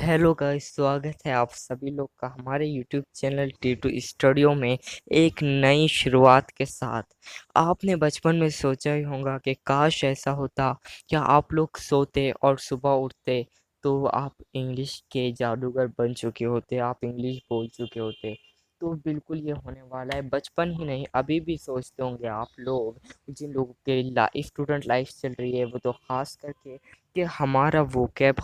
Hello guys, स्वागत है आप सभी लोग का हमारे यूट्यूब चैनल टी2 स्टूडियो में एक नई शुरुआत के साथ। आपने बचपन में सोचा ही होगा कि काश ऐसा होता क्या आप लोग सोते और सुबह उठते तो आप इंग्लिश के जादूगर बन चुके होते, आप इंग्लिश बोल चुके होते। तो बिल्कुल ये होने वाला है। बचपन ही नहीं, अभी भी सोचते होंगे आप लोग, जिन लोगों के स्टूडेंट लाइफ चल रही है वो तो खास करके, कि हमारा वोकैब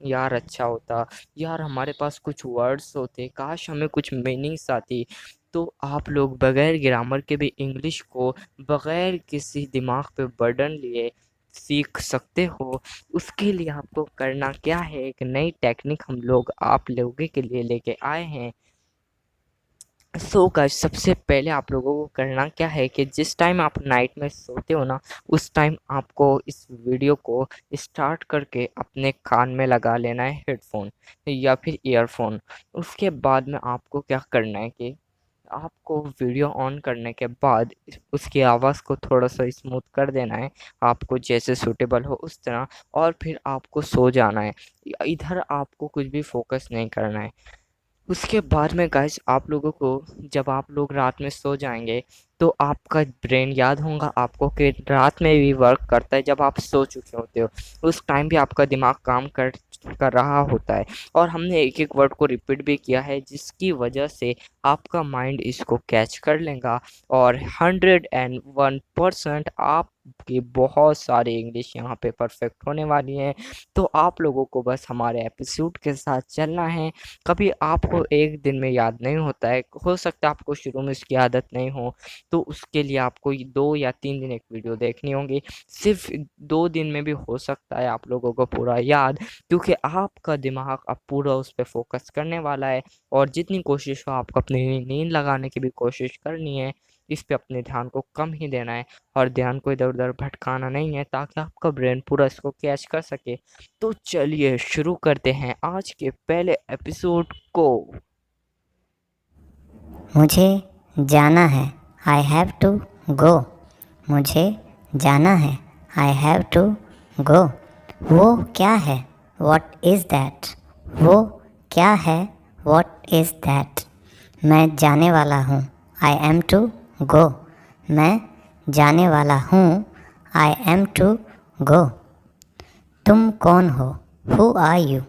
यार अच्छा होता, यार हमारे पास कुछ वर्ड्स होते, काश हमें कुछ मीनिंग्स आती। तो आप लोग बगैर ग्रामर के भी इंग्लिश को बगैर किसी दिमाग पे बर्डन लिए सीख सकते हो। उसके लिए आपको करना क्या है, एक नई टेक्निक हम लोग आप लोगों के लिए लेके आए हैं। गाइस, सबसे पहले आप लोगों को करना क्या है कि जिस टाइम आप नाइट में सोते हो ना, उस टाइम आपको इस वीडियो को स्टार्ट करके अपने कान में लगा लेना है हेडफोन या फिर ईयरफोन। उसके बाद में आपको क्या करना है कि आपको वीडियो ऑन करने के बाद उसकी आवाज़ को थोड़ा सा स्मूथ कर देना है, आपको जैसे सूटेबल हो उस तरह, और फिर आपको सो जाना है। इधर आपको कुछ भी फोकस नहीं करना है। उसके बाद में गाइस, आप लोगों को जब आप लोग रात में सो जाएंगे तो आपका ब्रेन याद होगा आपको कि रात में भी वर्क करता है जब आप सो चुके होते हो। उस टाइम भी आपका दिमाग काम कर रहा होता है, और हमने एक एक वर्ड को रिपीट भी किया है जिसकी वजह से आपका माइंड इसको कैच कर लेगा, और 101% आपकी बहुत सारी इंग्लिश यहाँ पे परफेक्ट होने वाली है। तो आप लोगों को बस हमारे एपिसोड के साथ चलना है। कभी आपको एक दिन में याद नहीं होता है, हो सकता है आपको शुरू में इसकी आदत नहीं हो, तो उसके लिए आपको 2 या 3 दिन एक वीडियो देखनी होगी। सिर्फ 2 दिन में भी हो सकता है आप लोगों को पूरा याद, क्योंकि आपका दिमाग अब पूरा उस पर फोकस करने वाला है। और जितनी कोशिश हो आपको अपनी नींद लगाने की भी कोशिश करनी है, इस पे अपने ध्यान को कम ही देना है, और ध्यान को इधर उधर भटकाना नहीं है, ताकि आपका ब्रेन पूरा इसको कैच कर सके। तो चलिए शुरू करते हैं आज के पहले एपिसोड को। मुझे जाना है, आई हैव टू गो। मुझे जाना है, आई हैव टू गो। वो क्या है, वॉट इज़ दैट। वो क्या है, वॉट इज़ दैट। मैं जाने वाला हूँ, आई एम टू गो। मैं जाने वाला हूँ, आई एम टू गो। तुम कौन हो, हु आर यू।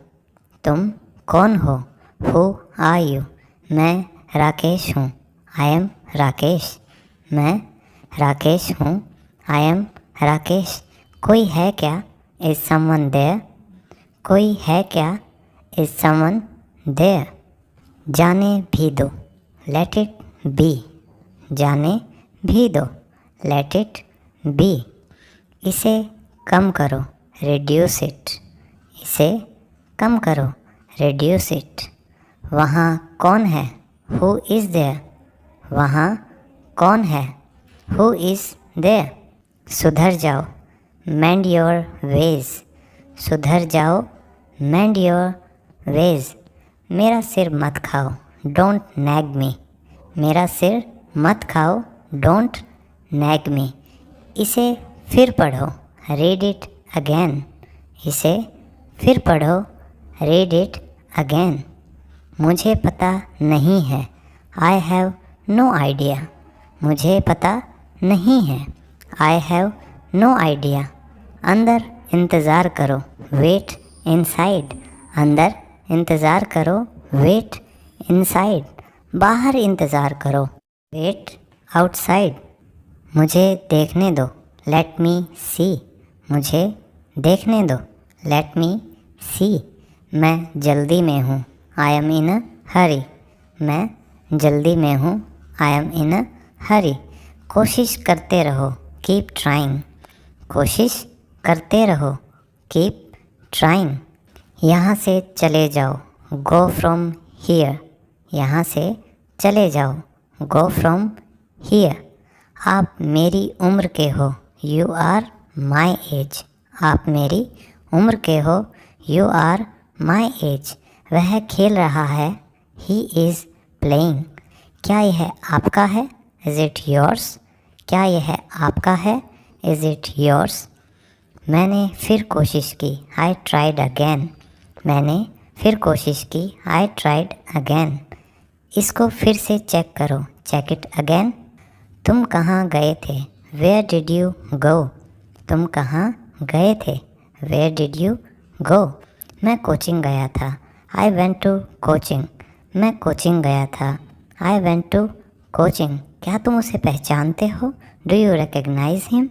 तुम कौन हो, हु आर यू। मैं राकेश हूँ, आई एम राकेश। मैं राकेश हूँ, आई एम राकेश। कोई है क्या, इज़ समवन देयर। कोई है क्या, इज़ समवन देयर। जाने भी दो, लेट इट बी। जाने भी दो, लेट इट बी। इसे कम करो, रिड्यूस इट। इसे कम करो, रिड्यूस इट। वहाँ कौन है, हु इज़ देयर। वहाँ कौन है, हु इज़ देयर। सुधर जाओ, मेंड योर वेज। सुधर जाओ, मेंड योर वेज। मेरा सिर मत खाओ, डोंट नैग मी। मेरा सिर मत खाओ, डोंट नैग मी। इसे फिर पढ़ो, रीड इट अगेन। इसे फिर पढ़ो, रीड इट अगेन। मुझे पता नहीं है, आई हैव नो आइडिया। मुझे पता नहीं है, आई हैव नो आइडिया। अंदर इंतज़ार करो, वेट इनसाइड। अंदर इंतज़ार करो, वेट इनसाइड। बाहर इंतज़ार करो, वेट आउटसाइड। मुझे देखने दो, लेट मी सी। मुझे देखने दो, लेट मी सी। मैं जल्दी में हूँ, आई एम इन अ हरी। मैं जल्दी में हूँ, आई एम इन अ हरी। कोशिश करते रहो, कीप ट्राइंग। कोशिश करते रहो, कीप ट्राइंग। यहाँ से चले जाओ, गो फ्रॉम हियर। यहाँ से चले जाओ, गो फ्रॉम हियर। आप मेरी उम्र के हो, यू आर माई एज। आप मेरी उम्र के हो, यू आर माई एज। वह खेल रहा है, ही इज़ प्लेइंग। क्या यह आपका है, इज़ इट योर्स। क्या यह आपका है, इज़ इट योर्स। मैंने फिर कोशिश की, आई ट्राइड अगेन। मैंने फिर कोशिश की, आई ट्राइड अगेन। इसको फिर से चेक करो, चेक इट अगेन। तुम कहाँ गए थे, वेयर डिड यू गो। तुम कहाँ गए थे, वेयर डिड यू गो। मैं कोचिंग गया था, आई वेंट टू कोचिंग। मैं कोचिंग गया था, आई वेंट टू कोचिंग। क्या तुम उसे पहचानते हो, डू यू रिकग्नाइज हिम।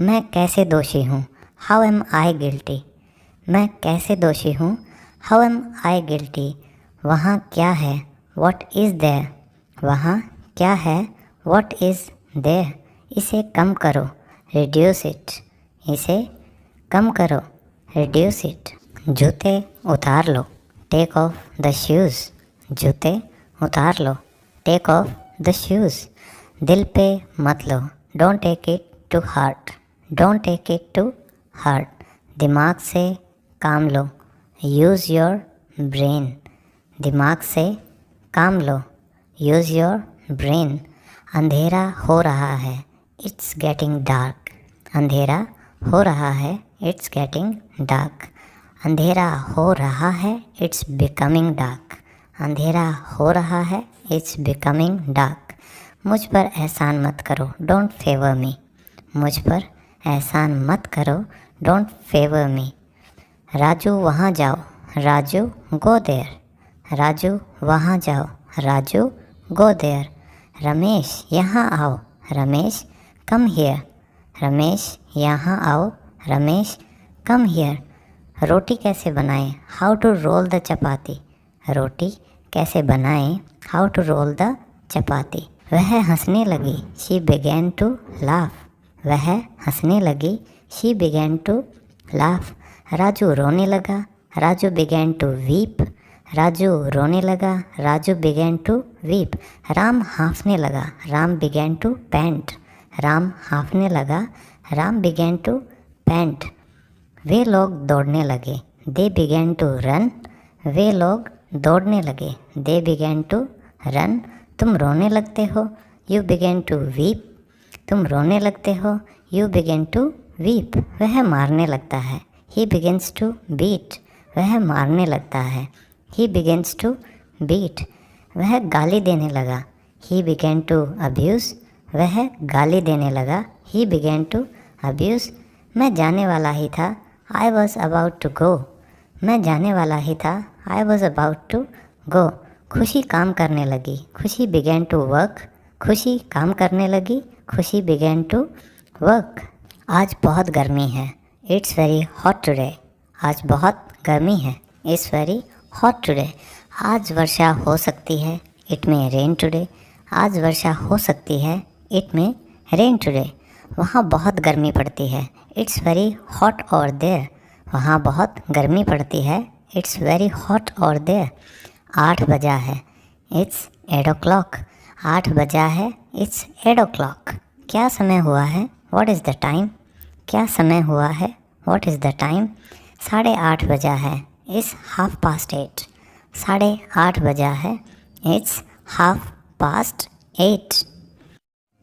मैं कैसे दोषी हूँ, हाउ एम आई गिल्टी। मैं कैसे दोषी हूँ, हाउ एम आई गिल्टी। वहाँ क्या है, व्हाट इज़ देयर। वहाँ क्या है, व्हाट इज़ देयर। इसे कम करो, रिड्यूस इट। इसे कम करो, रिड्यूस इट। जूते उतार लो, टेक ऑफ द शूज़। जूते उतार लो, टेक ऑफ द शूज़। दिल पे मत लो, don't take it to heart. Don't take it to heart. दिमाग से काम लो, यूज़ योर ब्रेन। दिमाग से काम लो, यूज़ योर ब्रेन। अंधेरा हो रहा है, इट्स गेटिंग डार्क। अंधेरा हो रहा है, इट्स गेटिंग डार्क। अंधेरा हो रहा है, इट्स बिकमिंग डार्क। अंधेरा हो रहा है, इट्स बिकमिंग डार्क। मुझ पर एहसान मत करो, डोंट फेवर मी। मुझ पर एहसान मत करो, डोंट फेवर मी। राजू वहाँ जाओ, राजू गो देयर। राजू वहाँ जाओ, राजू गो देयर। रमेश यहाँ आओ, रमेश कम हियर। रमेश यहाँ आओ, रमेश कम हियर। रोटी कैसे बनाएं, हाउ टू रोल द चपाती। रोटी कैसे बनाएं, हाउ टू रोल द चपाती। वह हंसने लगी, शी बिगैन टू लाफ। वह हंसने लगी, she began to laugh. Raju रोने लगा, Raju began to weep. Raju रोने लगा, Raju began to weep. Ram हाँफने लगा, Ram began to pant. Ram हाँफने लगा, राम बिगैन टू पैंट। वे लोग दौड़ने लगे, दे बिगैन टू रन। वे लोग दौड़ने लगे, दे बिगैन टू रन। तुम रोने लगते हो, यू बिगैन टू वीप। तुम रोने लगते हो, यू बिगैन टू वीप। वह मारने लगता है, ही बिगिन्स टू बीट। वह मारने लगता है, ही बिगिन्स टू बीट। वह गाली देने लगा, ही बिगैन टू अब्यूज़। वह गाली देने लगा, ही बिगैन टू अब्यूज़। मैं जाने वाला ही था, I was about to go. मैं जाने वाला ही था, I was about to go. खुशी काम करने लगी, खुशी बिगैन टू वर्क। खुशी काम करने लगी, खुशी बिगैन टू वर्क। आज बहुत गर्मी है, इट्स वेरी हॉट टुडे। आज बहुत गर्मी है, इट्स वेरी हॉट टुडे। आज वर्षा हो सकती है, इट में रेन टुडे। आज वर्षा हो सकती है, इट में रेन टुडे। वहाँ बहुत गर्मी पड़ती है, इट्स वेरी हॉट और देयर। वहाँ बहुत गर्मी पड़ती है, इट्स वेरी हॉट और देयर। 8 बजा है, इट्स 8 o'clock। 8 बजा है, इट्स 8 o'clock। क्या समय हुआ है, व्हाट इज़ द टाइम। क्या समय हुआ है, व्हाट इज़ द टाइम। 8:30 बजा है, इट्स 8:30। 8:30 बजा है, इट्स 8:30।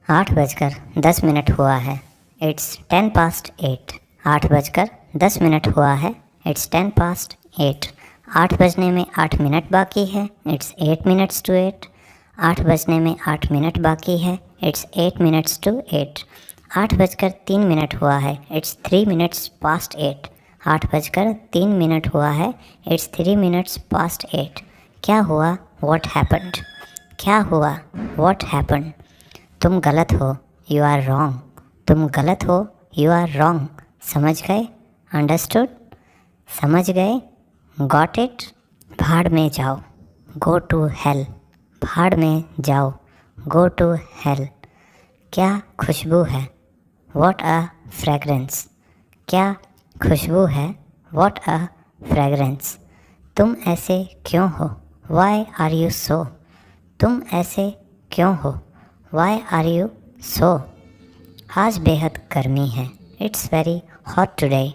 8:10 हुआ है, इट्स 10:08। 8:10 हुआ है, इट्स 10:08। 8 बजने में 8 मिनट बाकी है, इट्स 8 minutes to 8। 8 बजने में 8 मिनट बाकी है, इट्स 8 minutes to 8। 8:03 हुआ है, इट्स 3 minutes past 8। 8:03 हुआ है, इट्स 3 minutes past 8। क्या हुआ, व्हाट हैपेंड। क्या हुआ, व्हाट हैपेंड। तुम गलत हो, यू आर रॉन्ग। तुम गलत हो, यू आर रॉन्ग। समझ गए, अंडरस्टूड। समझ गए, गॉट इट। भाड़ में जाओ, गो टू हेल। भाड़ में जाओ, गो टू हेल। क्या खुशबू है, व्हाट अ फ्रेगरेंस। क्या खुशबू है, व्हाट अ फ्रेगरेंस। तुम ऐसे क्यों हो, वाई आर यू सो। तुम ऐसे क्यों हो, वाई आर यू सो। आज बेहद गर्मी है, इट्स वेरी हॉट टुडे।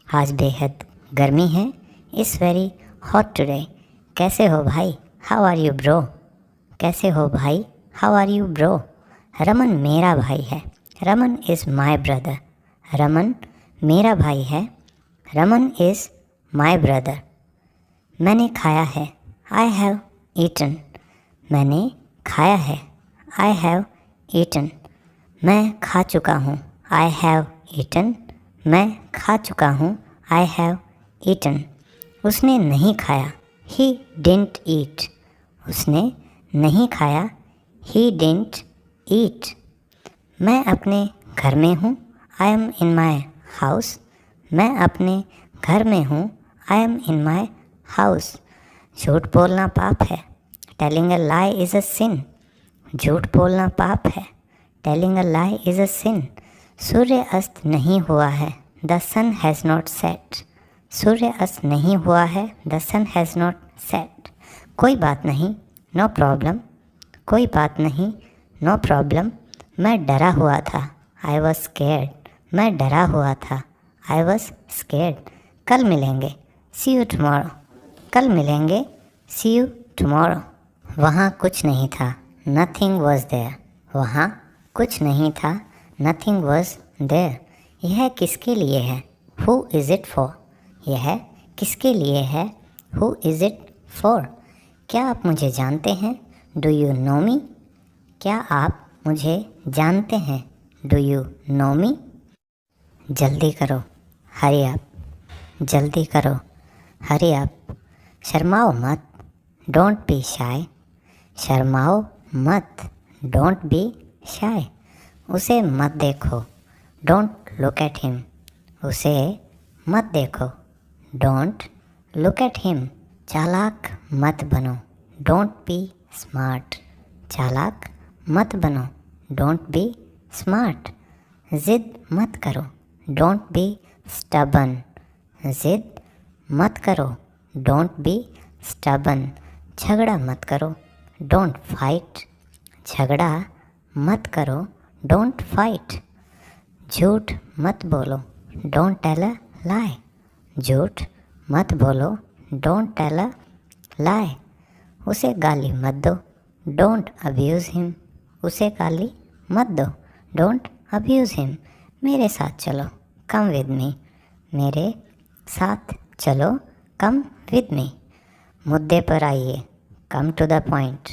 आज बेहद गर्मी है, इट्स वेरी हॉट टुडे। कैसे हो भाई, हाउ आर यू ब्रो। कैसे हो भाई, how are you bro. Raman मेरा भाई है, Raman is my brother. Raman मेरा भाई है, रमन इज़ माई ब्रदर। मैंने खाया है, आई हैव ईटन। मैंने खाया है, आई हैव ईटन। मैं खा चुका हूँ, आई हैव ईटन। मैं खा चुका हूँ, आई हैव ईटन। उसने नहीं खाया, ही डिडंट ईट। उसने नहीं खाया, ही डिडंट ईट। मैं अपने घर में हूँ, I M in my house. मैं अपने घर में हूँ, I M in my house. झूठ बोलना पाप है, telling a lie is a सिन। झूठ बोलना पाप है, telling a lie is a सिन। सूर्य अस्त नहीं हुआ है, the sun has not set. सूर्य अस्त नहीं हुआ है, the sun has not set. कोई बात नहीं, नो प्रॉब्लम। कोई बात नहीं, नो प्रॉब्लम। मैं डरा हुआ था, आई वॉज स्केर्ड। मैं डरा हुआ था, आई वॉज स्केर्ड। कल मिलेंगे, सी यू टुमारो। कल मिलेंगे, सी यू टुमारो। वहाँ कुछ नहीं था, नथिंग वॉज देयर। वहाँ कुछ नहीं था, नथिंग वॉज देयर। यह किसके लिए है, हु इज़ इट फॉर। यह किसके लिए है, हु इज़ इट फॉर। क्या आप मुझे जानते हैं, डू यू नो मी। क्या आप मुझे जानते हैं, डू यू नो मी। जल्दी करो, हरी आप। जल्दी करो, हरी आप। शर्माओ मत, डोंट बी शाय। शर्माओ मत, डोंट बी शाय। उसे मत देखो, डोंट लुक एट हिम। उसे मत देखो, डोंट लुक एट हिम। चालाक मत बनो, डोंट बी स्मार्ट। चालाक मत बनो, डोंट बी स्मार्ट। ज़िद मत करो, डोंट बी स्टबन। ज़िद मत करो, डोंट बी स्टबन। झगड़ा मत करो, डोंट फाइट। झगड़ा मत करो, डोंट फाइट। झूठ मत बोलो, डोंट टेल अ लाई। झूठ मत बोलो, डोंट टेल अ लाई। उसे गाली मत दो, डोंट अब्यूज़ हिम। उसे गाली मत दो, डोंट अब्यूज़ हिम। मेरे साथ चलो, कम विद मी। मेरे साथ चलो, कम विद मी। मुद्दे पर आइए, कम टू द पॉइंट।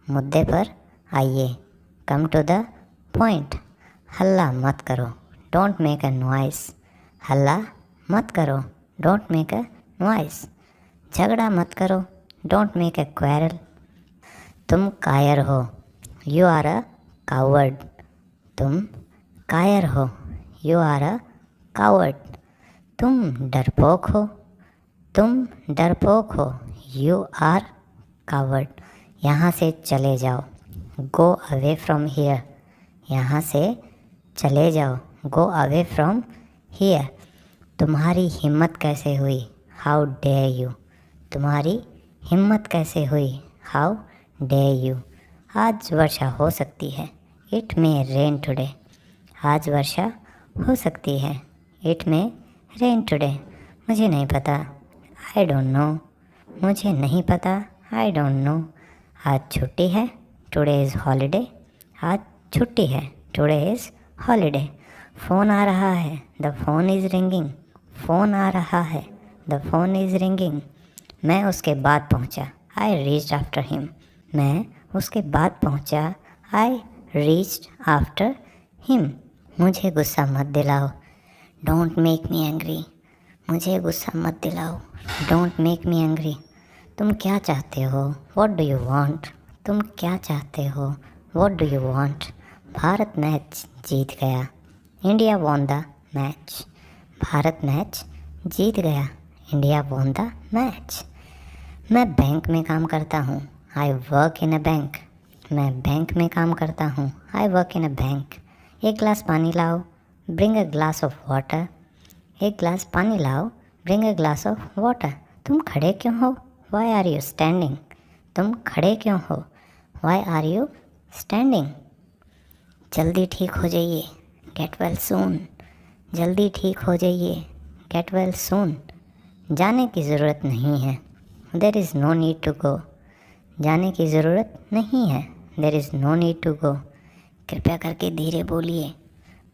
मुद्दे पर आइए, कम टू द पॉइंट। हल्ला मत करो, डोंट मेक अ नॉइस। हल्ला मत करो, डोंट मेक अ नॉइस। झगड़ा मत करो, डोंट मेक अ क्वेरल। तुम कायर हो, यू आर अ कावर्ड। तुम कायर हो, यू आर अ कावर्ड। तुम डरपोक हो, तुम डरपोक हो, यू आर कावर्ड। यहाँ से चले जाओ, गो अवे फ्रॉम हियर। यहाँ से चले जाओ, गो अवे फ्रॉम हियर। तुम्हारी हिम्मत कैसे हुई, हाउ डेयर यू। तुम्हारी हिम्मत कैसे हुई, हाउ डेयर यू। आज वर्षा हो सकती है, इट मे रेन टुडे। आज वर्षा हो सकती है, इट मे रेन टुडे। मुझे नहीं पता, आई डोंट नो। मुझे नहीं पता, आई डोंट नो। आज छुट्टी है, टुडे इज़ हॉलीडे। आज छुट्टी है, टुडे इज़ हॉलीडे। फ़ोन आ रहा है, the phone is ringing. Phone आ रहा है, द फ़ोन इज़ रिंगिंग। मैं उसके बाद पहुंचा, आई रीच्ड आफ्टर हिम। मैं उसके बाद पहुंचा, आई रीच्ड आफ्टर हिम। मुझे गुस्सा मत दिलाओ, डोंट मेक मी एंग्री। मुझे गुस्सा मत दिलाओ, डोंट मेक मी एंग्री। तुम क्या चाहते हो, व्हाट डू यू वांट। तुम क्या चाहते हो, what do you want. Bharat match जीत गया, India won the match. Bharat match जीत गया, इंडिया वॉन द मैच। मैं बैंक में काम करता हूँ, I work in a bank. मैं बैंक में काम करता हूँ, I work in a bank. एक गिलास पानी लाओ, bring a glass of water. एक गिलास पानी लाओ, bring a glass of water. तुम खड़े क्यों हो, वाई आर यू स्टैंडिंग। तुम खड़े क्यों हो, वाई आर यू स्टैंडिंग। जल्दी ठीक हो जाइए, गेट वेल सून। जल्दी ठीक हो जाइए, गेट वेल सून। जाने की ज़रूरत नहीं है, there is no need to go. जाने की ज़रूरत नहीं है, there is no need to go. कृपया करके धीरे बोलिए,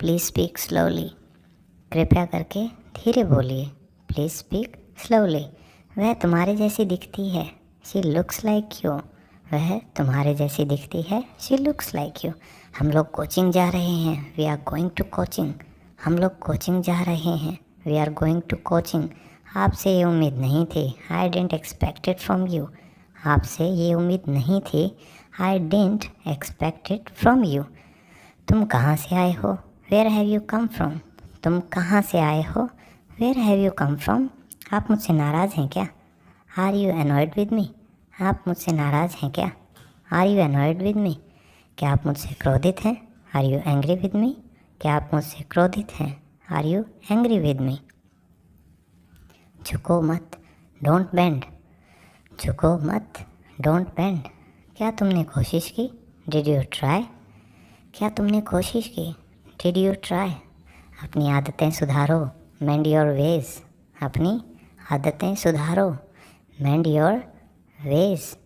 प्लीज़ स्पीक स्लोली। कृपया करके धीरे बोलिए, प्लीज़ स्पीक स्लोली। वह तुम्हारे जैसी दिखती है। She looks like you. वह तुम्हारे जैसी दिखती है। She looks like you. हम लोग कोचिंग जा रहे हैं। We are going to coaching. हम लोग कोचिंग जा रहे हैं। We are going to coaching. आपसे ये उम्मीद नहीं थी। I didn't expect it from you. आपसे ये उम्मीद नहीं थी। I didn't expect it from you. तुम कहाँ से आए हो? Where have you come from? तुम कहाँ से आए हो? Where have you come from? आप मुझसे नाराज़ हैं क्या? Are you annoyed with me? आप मुझसे नाराज़ हैं क्या? Are you annoyed with me? क्या आप मुझसे क्रोधित हैं? Are you angry with me? क्या आप मुझसे क्रोधित हैं? Are you angry with me? झुको मत, डोंट बेंड। झुको मत, डोंट बेंड। क्या तुमने कोशिश की? Did you try? क्या तुमने कोशिश की? Did you try? अपनी आदतें सुधारो, मेंड योर वेज। अपनी आदतें सुधारो, मेंड योर वेज।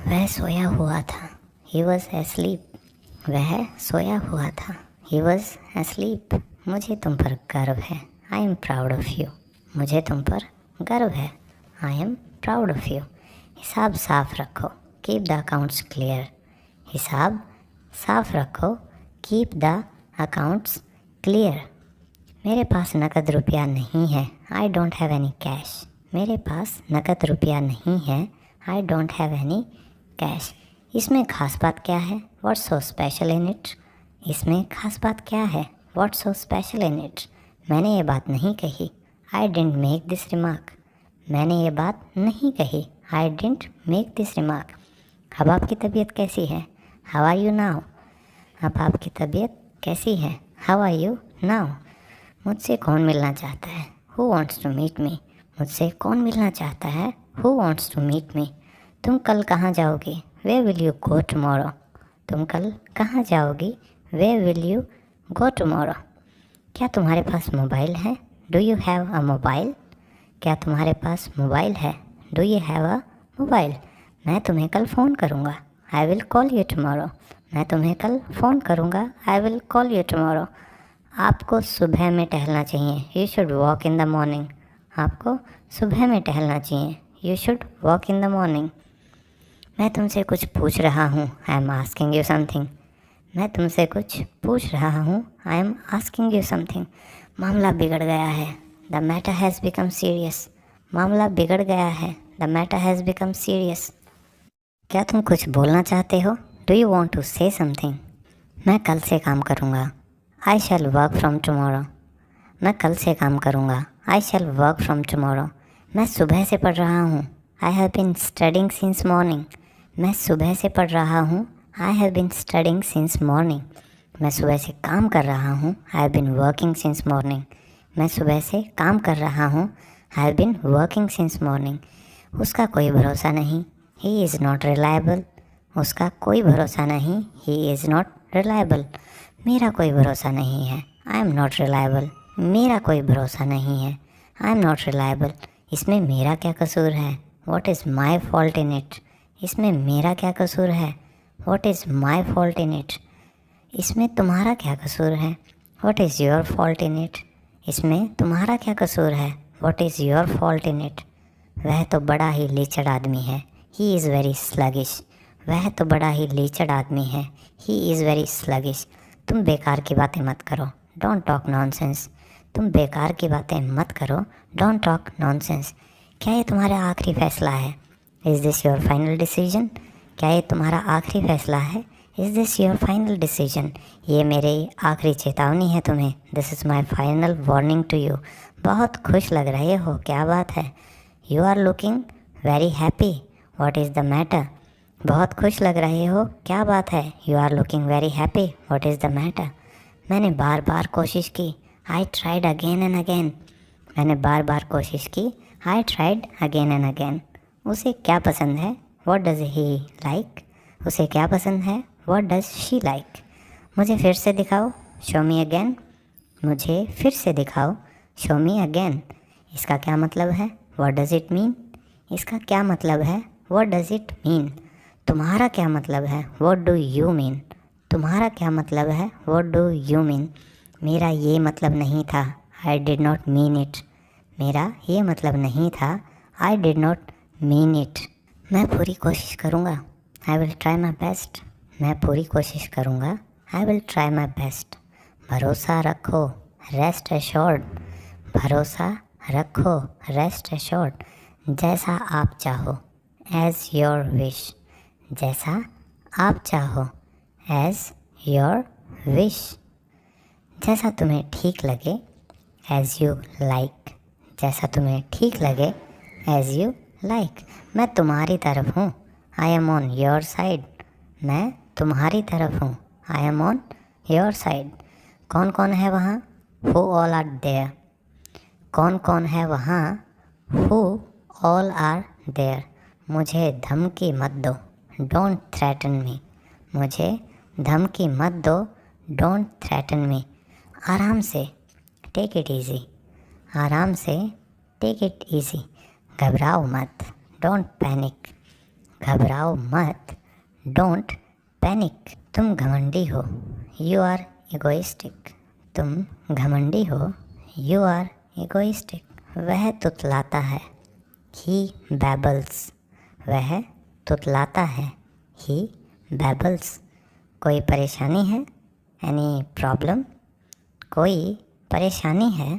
वह सोया हुआ था। He was asleep. वह सोया हुआ था। He was asleep. मुझे तुम पर गर्व है। I am proud of you. मुझे तुम पर गर्व है। I am proud of you. हिसाब साफ रखो, कीप द अकाउंट्स क्लियर। हिसाब साफ रखो, कीप द अकाउंट्स क्लियर। मेरे पास नकद रुपया नहीं है। I don't have any cash. मेरे पास नकद रुपया नहीं है। I don't have any cash. इसमें खास बात क्या है? What's so special in it? इसमें खास बात क्या है? What's so special in it? मैंने ये बात नहीं कही। I didn't make this remark. मैंने ये बात नहीं कही। I didn't make this remark. अब आपकी तबीयत कैसी है? How are you now? अब आपकी तबीयत कैसी है? How are you now? मुझसे कौन मिलना चाहता है? Who wants to meet me? मुझसे कौन मिलना चाहता है? Who wants to meet me? तुम कल कहाँ जाओगी? Where will you go tomorrow? तुम कल कहाँ जाओगी? Where will you go tomorrow? क्या तुम्हारे पास मोबाइल है? Do you have a mobile? क्या तुम्हारे पास मोबाइल है? Do you have a mobile? मैं तुम्हें कल फ़ोन करूँगा। I will call you tomorrow. मैं तुम्हें कल फ़ोन करूँगा। I will call you tomorrow. आपको सुबह में टहलना चाहिए। You should walk in the morning. आपको सुबह में टहलना चाहिए। You should walk in the morning. मैं तुमसे कुछ पूछ रहा हूँ। I am asking you something. मैं तुमसे कुछ पूछ रहा हूँ। I am asking you something. मामला बिगड़ गया है। The matter has become serious. मामला बिगड़ गया है। The matter has become serious. क्या तुम कुछ बोलना चाहते हो? Do you want to say something? मैं कल से काम करूँगा। I shall work from tomorrow. मैं कल से काम करूँगा। I shall work from tomorrow. मैं सुबह से पढ़ रहा हूँ। I have been studying since morning. मैं सुबह से पढ़ रहा हूँ। I have been studying since morning. मैं सुबह से काम कर रहा हूँ। I have been working since morning. मैं सुबह से काम कर रहा हूँ। I have been working since morning. उसका कोई भरोसा नहीं। He is not reliable. उसका कोई भरोसा नहीं। He is not reliable. मेरा कोई भरोसा नहीं है। I am not reliable. मेरा कोई भरोसा नहीं है। I am not reliable. इसमें मेरा क्या कसूर है? What is my fault in it? इसमें मेरा क्या कसूर है? What is my fault in it? इसमें तुम्हारा क्या कसूर है? What is your fault in it? इसमें तुम्हारा क्या कसूर है? What is your fault in it? वह तो बड़ा ही लीचड़ आदमी है। He is very sluggish. वह तो बड़ा ही लीचड़ आदमी है। He is very sluggish. तुम बेकार की बातें मत करो। Don't talk nonsense. तुम बेकार की बातें मत करो। Don't talk nonsense. क्या ये तुम्हारा आखिरी फ़ैसला है? Is this your final decision? क्या ये तुम्हारा आखिरी फ़ैसला है? Is this your final decision? ये मेरी आखिरी चेतावनी है तुम्हें। This is my final warning to you. बहुत खुश लग रहे हो, क्या बात है? You are looking very happy. What is the matter? बहुत खुश लग रहे हो, क्या बात है? You are looking very happy. What is the matter? मैंने बार बार कोशिश की। I tried again and again. मैंने बार बार कोशिश की। I tried again and again. उसे क्या पसंद है? What does he like? उसे क्या पसंद है? What does she like? मुझे फिर से दिखाओ। Show me again. मुझे फिर से दिखाओ। Show me again. इसका क्या मतलब है? What does it mean? इसका क्या मतलब है? What does it mean? तुम्हारा क्या मतलब है? What do you mean? तुम्हारा क्या मतलब है? What do you mean? मेरा ये मतलब नहीं था। I did not mean it. मेरा ये मतलब नहीं था। I did not mean it. मैं पूरी कोशिश करूँगा। I will try my best. मैं पूरी कोशिश करूँगा। I will try my best. भरोसा रखो, रेस्ट एश्योर्ड। भरोसा रखो, रेस्ट एश्योर्ड। जैसा आप चाहो, एज योर विश। जैसा आप चाहो, एज योर विश। जैसा तुम्हें ठीक लगे, एज यू लाइक। जैसा तुम्हें ठीक लगे, एज यू लाइक। मैं तुम्हारी तरफ हूँ। I am on your side. मैं तुम्हारी तरफ हूँ। I am on your side. कौन कौन है वहाँ? Who all are there. कौन कौन है वहाँ? Who all are there. मुझे धमकी मत दो, डोंट थ्रेटन मी। मुझे धमकी मत दो, डोंट थ्रेटन मी। आराम से, टेक इट ईजी। आराम से, टेक इट ईजी। घबराओ मत, डोंट पैनिक। घबराओ मत, डोंट पैनिक। तुम घमंडी हो, यू आर इगोइस्टिक। तुम घमंडी हो, यू आर इगोइस्टिक। वह तुतलाता है, ही बैबल्स। वह तुतलाता है, ही बैबल्स। कोई परेशानी है? Any problem? कोई परेशानी है?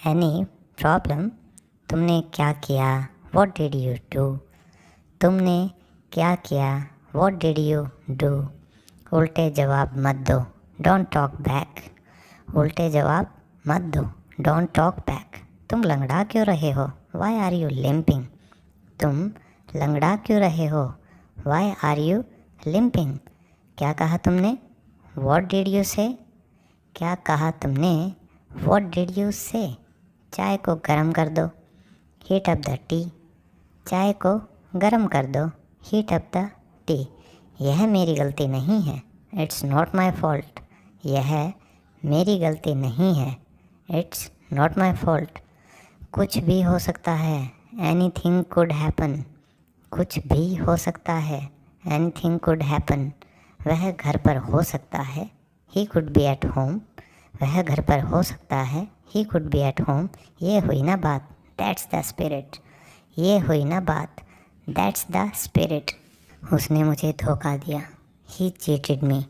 Any problem? तुमने क्या किया? What did you do? तुमने क्या किया? What did you do? उल्टे जवाब मत दो, डोंट टॉक बैक। उल्टे जवाब मत दो, डोंट टॉक बैक। तुम लंगड़ा क्यों रहे हो? Why are you limping? तुम लंगड़ा क्यों रहे हो? Why are you limping? क्या कहा तुमने? वॉट डिड यू से? क्या कहा तुमने? वॉट डिड यू से? चाय को गर्म कर दो, हीट अप द टी। चाय को गर्म कर दो, हीट अप द टी। यह मेरी गलती नहीं है, इट्स नॉट माई फॉल्ट। यह मेरी गलती नहीं है, इट्स नॉट माई फॉल्ट। कुछ भी हो सकता है, एनी थिंग कुड हैपन। कुछ भी हो सकता है, एनी थिंग कुड हैपन। वह घर पर हो सकता है, he could be at home. वह घर पर हो सकता है, he could be at home. ये हुई ना बात, दैट्स द स्पिरिट। ये हुई ना बात, दैट्स द स्पिरिट। उसने मुझे धोखा दिया, ही चीटेड मी।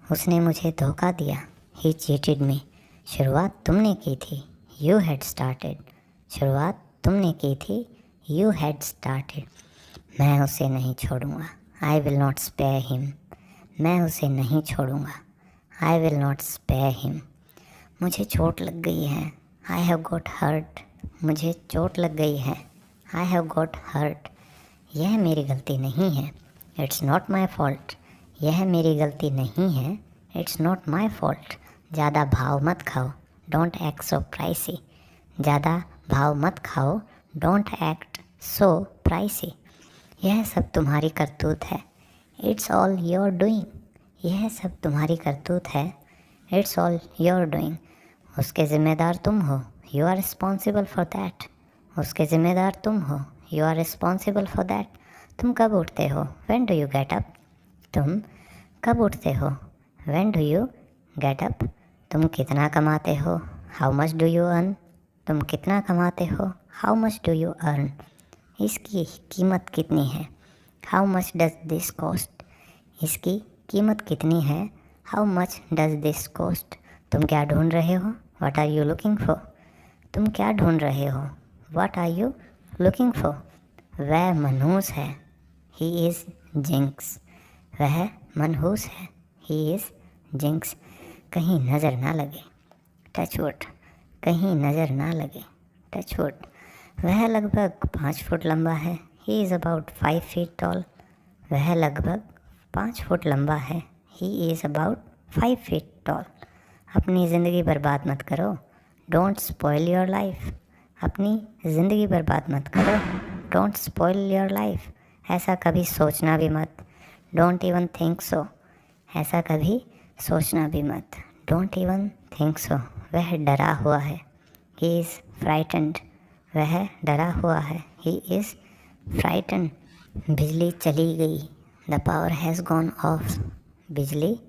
उसने मुझे धोखा दिया, ही चीटेड मी। शुरुआत तुमने की थी, यू हैड स्टार्टेड। शुरुआत तुमने की थी, यू हैड स्टार्टेड। मैं उसे नहीं छोड़ूंगा, I will not spare him. मैं उसे नहीं छोड़ूंगा, I will not spare him. मुझे चोट लग गई है, आई हैव गॉट हर्ट। मुझे चोट लग गई है, आई हैव गॉट हर्ट। यह मेरी गलती नहीं है, इट्स नॉट माई फॉल्ट। यह मेरी गलती नहीं है, इट्स नॉट माई फॉल्ट। ज़्यादा भाव मत खाओ, डोंट एक्ट सो प्राइसी। ज़्यादा भाव मत खाओ, डोंट एक्ट सो प्राइसी। यह सब तुम्हारी करतूत है, इट्स ऑल योर डूइंग। यह सब तुम्हारी करतूत है, इट्स ऑल योर डूइंग। उसके ज़िम्मेदार तुम हो, you are responsible for that. उसके ज़िम्मेदार तुम हो, you are responsible for that. तुम कब उठते हो? When do you get up? तुम कब उठते हो? When do you get up? तुम कितना कमाते हो? How much do you earn? तुम कितना कमाते हो? How much do you earn? इसकी कीमत कितनी है? How much does this cost? इसकी कीमत कितनी है? How much does this cost? तुम क्या ढूंढ रहे हो? What are you looking for? तुम क्या ढूंढ रहे हो? What are you looking for? वह मनहूस है, ही इज़ जिंक्स। वह मनहूस है, ही इज़ जिंक्स। कहीं नज़र ना लगे, टच वुड। कहीं नज़र ना लगे, टच वुड। वह लगभग 5 फुट लंबा है, he is about 5 feet tall. वह लगभग 5 फुट लंबा है, he is about 5 feet tall. अपनी ज़िंदगी बर्बाद मत करो, डोंट स्पॉइल योर लाइफ। अपनी ज़िंदगी बर्बाद मत करो, डोंट स्पॉइल योर लाइफ। ऐसा कभी सोचना भी मत, डोंट इवन थिंक सो। ऐसा कभी सोचना भी मत, डोंट इवन थिंक सो। वह डरा हुआ है, ही इज़ फ्राइटेंड। वह डरा हुआ है, ही इज़ फ्राइटेंड। बिजली चली गई, the power has gone of. बिजली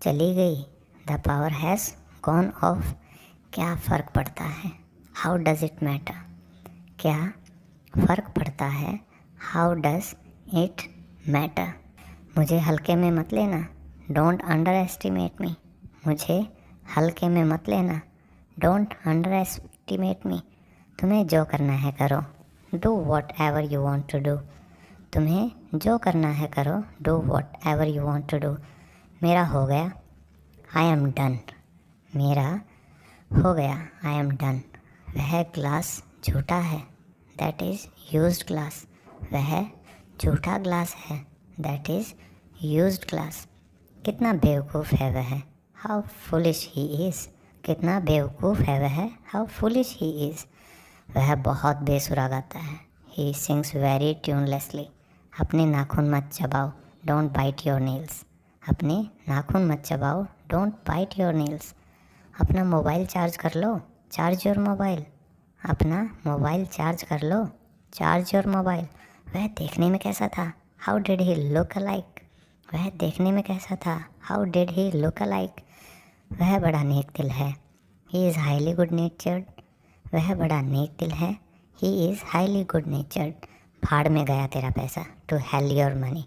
चली गई, the power has gone of. क्या फ़र्क पड़ता है? How does it matter? क्या फ़र्क पड़ता है? How does it matter? मुझे हल्के में मत लेना, डोंट अंडर एस्टिमेट मी। मुझे हल्के में मत लेना, डोंट अंडर एस्टिमेट मी। तुम्हें जो करना है करो, do whatever you want to do. तुम्हें जो करना है करो, do whatever you want to do. मेरा हो गया, आई एम डन। मेरा हो गया, आई एम डन। वह ग्लास झूठा है, दैट इज़ यूज्ड ग्लास। वह झूठा ग्लास है, दैट इज़ यूज्ड ग्लास। कितना बेवकूफ़ है वह, हाउ फुलिश ही इज़। कितना बेवकूफ़ है वह, हाउ फुलिश ही इज़। वह बहुत बेसुरा गाता है, ही सिंग्स वेरी ट्यूनलेसली। अपने नाखून मत चबाओ, डोंट बाइट योर नेल्स। अपने नाखून मत चबाओ, डोंट बाइट योर नेल्स। अपना मोबाइल चार्ज कर लो, चार्ज योर मोबाइल। अपना मोबाइल चार्ज कर लो, चार्ज योर मोबाइल। वह देखने में कैसा था, how did he look alike. वह देखने में कैसा था, how did he look alike. वह बड़ा नेक दिल है, ही इज़ हाईली गुड नेचर्ड। वह बड़ा नेक दिल है, ही इज़ हाईली गुड नेचर्ड। भाड़ में गया तेरा पैसा, टू हेल योर मनी।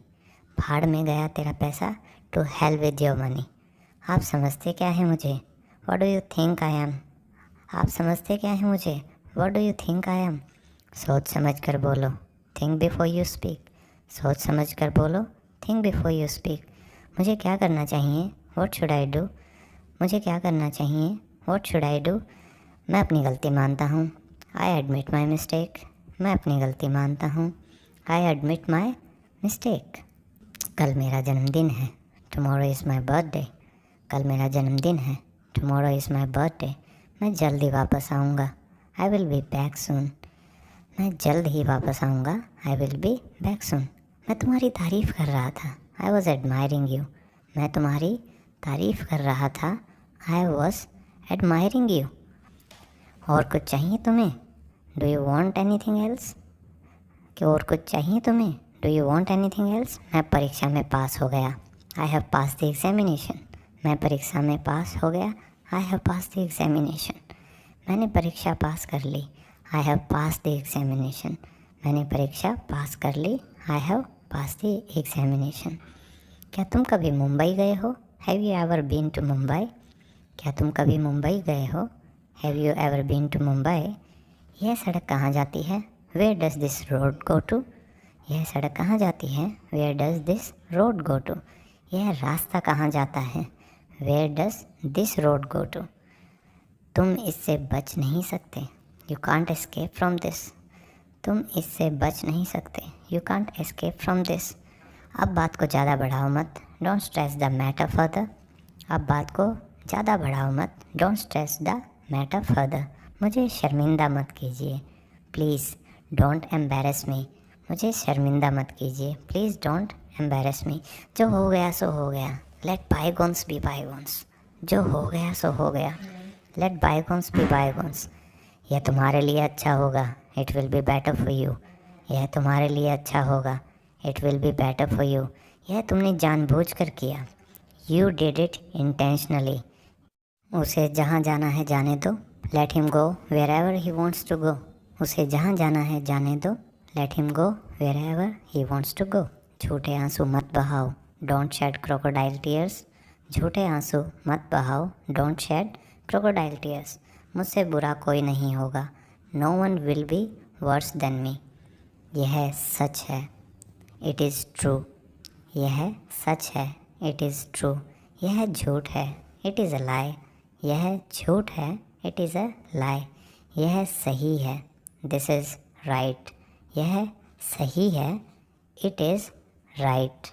भाड़ में गया तेरा पैसा, to hell with your money. आप समझते क्या है मुझे, what do you think I am. आप समझते क्या है मुझे, what do you think I am. सोच समझ कर बोलो, थिंक बिफोर यू स्पीक। सोच समझ कर बोलो, थिंक बिफोर यू स्पीक। मुझे क्या करना चाहिए, व्हाट शुड आई डू। मुझे क्या करना चाहिए, व्हाट शुड आई डू। मैं अपनी गलती मानता हूँ, आई एडमिट माई मिस्टेक। मैं अपनी गलती मानता हूँ, आई एडमिट माई मिस्टेक। कल मेरा जन्मदिन है, टुमारो इज़ माई बर्थडे। कल मेरा जन्मदिन है, टुमारो इज़ माई बर्थडे। मैं जल्द ही वापस आऊँगा, I will be back soon. मैं जल्द ही वापस आऊँगा, I will be back soon. मैं तुम्हारी तारीफ़ कर रहा था, आई वॉज एडमायरिंग यू। मैं तुम्हारी तारीफ़ कर रहा था, आई वॉज एडमायरिंग यू। और कुछ चाहिए तुम्हें, do you want anything else. कि और कुछ चाहिए तुम्हें, do you want anything else. मैं परीक्षा में पास हो गया, I have pass the examination. मैं परीक्षा में पास हो गया, I have pass the examination. मैंने परीक्षा पास कर ली, I have pass the examination. मैंने परीक्षा पास कर ली, I have pass the examination. क्या तुम कभी मुंबई गए हो, have you ever been to Mumbai. क्या तुम कभी मुंबई गए हो, have you ever been to Mumbai. यह सड़क कहाँ जाती है, where does this road go to. यह सड़क कहाँ जाती है, where does this road go to. यह रास्ता कहाँ जाता है, where does this road go to. तुम इससे बच नहीं सकते, you can't escape from this. तुम इससे बच नहीं सकते, you can't escape from this. अब बात को ज़्यादा बढ़ाओ मत, don't stress the matter further. अब बात को ज़्यादा बढ़ाओ मत, don't stress the matter further. मुझे शर्मिंदा मत कीजिए, प्लीज़ डोंट एम्बेरस मी। मुझे शर्मिंदा मत कीजिए, प्लीज़ डोंट एम्बेरस मी। जो हो गया सो हो गया, लेट बायगोन्स बी बायगोन्स। जो हो गया सो हो गया, लेट बायगोन्स बी बायगोन्स। यह तुम्हारे लिए अच्छा होगा, it will be better for you. यह तुम्हारे लिए अच्छा होगा, it will be better for you. यह तुमने जानबूझकर किया, यू डिड इट इंटेंशनली। उसे जहाँ जाना है जाने दो, let him go wherever he wants to go. उसे जहाँ जाना है जाने दो, let him go wherever he wants to go. झूठे आंसू मत बहाओ, डोंट शेड क्रोकोडाइल टीयर्स। झूठे आंसू मत बहाओ, डोंट शेड क्रोकोडाइल टीयर्स। मुझसे बुरा कोई नहीं होगा, no one will be worse than me. यह सच है, इट इज़ ट्रू। यह सच है, इट इज़ ट्रू। यह झूठ है, इट इज़ अ लाई। यह झूठ है, इट इज़ अ लाई। यह सही है, दिस इज़ राइट। यह सही है, इट इज़ राइट।